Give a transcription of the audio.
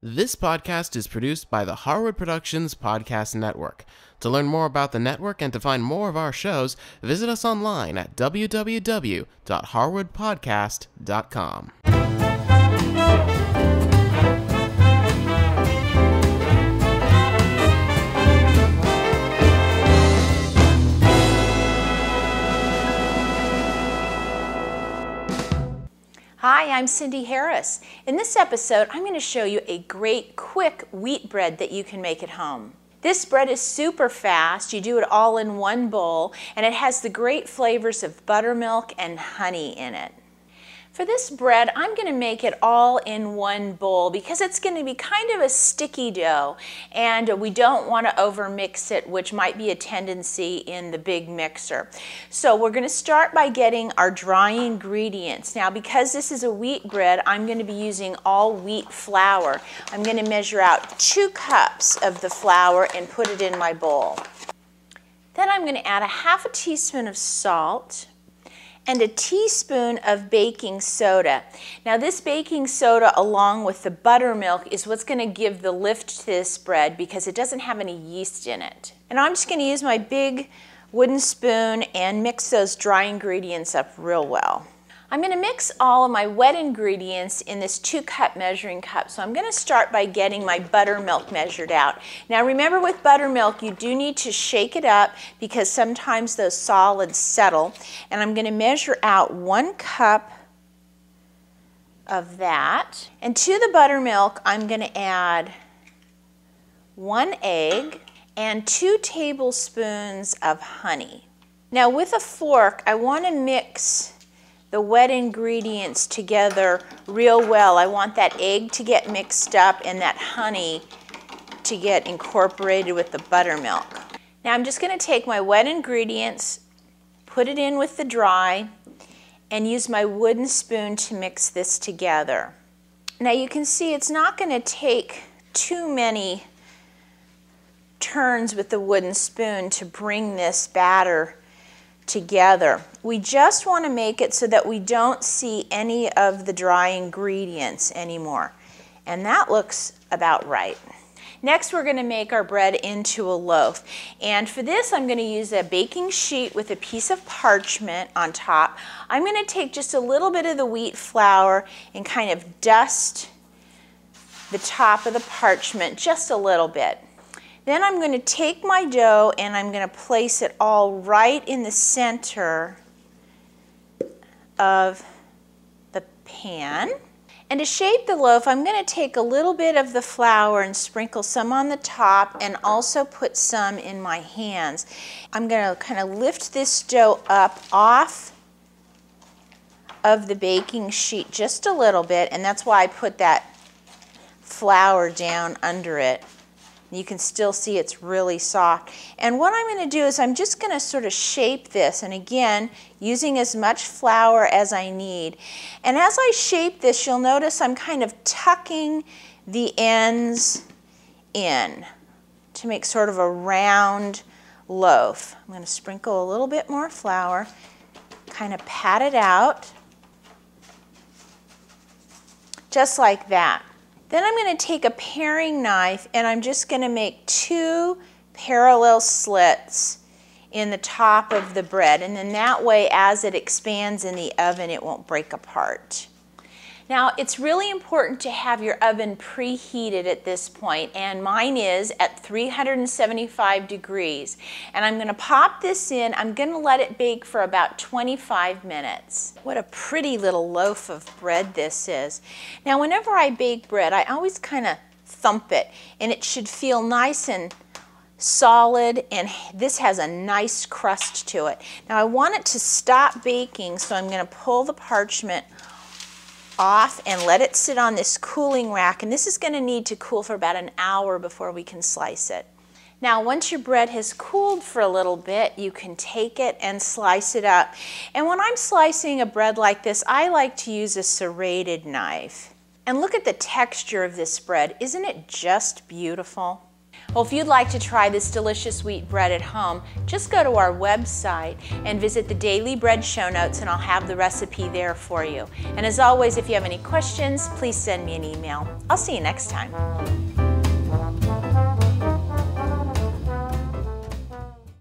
This podcast is produced by the Harwood Productions Podcast Network. To learn more about the network and to find more of our shows, visit us online at www.harwoodpodcast.com. Hi, I'm Cindy Harris. In this episode, I'm going to show you a great, quick wheat bread that you can make at home. This bread is super fast. You do it all in one bowl, and it has the great flavors of buttermilk and honey in it. For this bread, I'm going to make it all in one bowl because it's going to be kind of a sticky dough, and we don't want to overmix it, which might be a tendency in the big mixer. So we're going to start by getting our dry ingredients. Now, because this is a wheat bread, I'm going to be using all wheat flour. I'm going to measure out 2 cups of the flour and put it in my bowl. Then I'm going to add a half a teaspoon of salt and a teaspoon of baking soda. Now this baking soda along with the buttermilk is what's going to give the lift to this bread because it doesn't have any yeast in it. And I'm just going to use my big wooden spoon and mix those dry ingredients up real well. I'm going to mix all of my wet ingredients in this 2-cup measuring cup. So I'm going to start by getting my buttermilk measured out. Now remember, with buttermilk you do need to shake it up because sometimes those solids settle. And I'm going to measure out 1 cup of that. And to the buttermilk I'm going to add 1 egg and 2 tablespoons of honey. Now with a fork I want to mix the wet ingredients together real well. I want that egg to get mixed up and that honey to get incorporated with the buttermilk. Now I'm just going to take my wet ingredients, put it in with the dry, and use my wooden spoon to mix this together. Now you can see it's not going to take too many turns with the wooden spoon to bring this batter together. We just want to make it so that we don't see any of the dry ingredients anymore. And that looks about right. Next we're going to make our bread into a loaf. And for this I'm going to use a baking sheet with a piece of parchment on top. I'm going to take just a little bit of the wheat flour and kind of dust the top of the parchment just a little bit. Then I'm going to take my dough and I'm going to place it all right in the center of the pan. And to shape the loaf, I'm going to take a little bit of the flour and sprinkle some on the top and also put some in my hands. I'm going to kind of lift this dough up off of the baking sheet just a little bit, and that's why I put that flour down under it. You can still see it's really soft. And what I'm going to do is I'm just going to sort of shape this, and again using as much flour as I need. And as I shape this, you'll notice I'm kind of tucking the ends in to make sort of a round loaf. I'm going to sprinkle a little bit more flour, kind of pat it out just like that. Then I'm going to take a paring knife and I'm just going to make 2 parallel slits in the top of the bread, and then that way as it expands in the oven it won't break apart. Now it's really important to have your oven preheated at this point, and mine is at 375 degrees. And I'm going to pop this in. I'm going to let it bake for about 25 minutes. What a pretty little loaf of bread this is. Now whenever I bake bread, I always kind of thump it, and it should feel nice and solid, and this has a nice crust to it. Now I want it to stop baking, so I'm going to pull the parchment off and let it sit on this cooling rack, and this is going to need to cool for about an hour before we can slice it. Now once your bread has cooled for a little bit, you can take it and slice it up. And when I'm slicing a bread like this, I like to use a serrated knife. And look at the texture of this bread. Isn't it just beautiful? Well, if you'd like to try this delicious wheat bread at home, just go to our website and visit the Daily Bread show notes, and I'll have the recipe there for you. And as always, if you have any questions, please send me an email. I'll see you next time.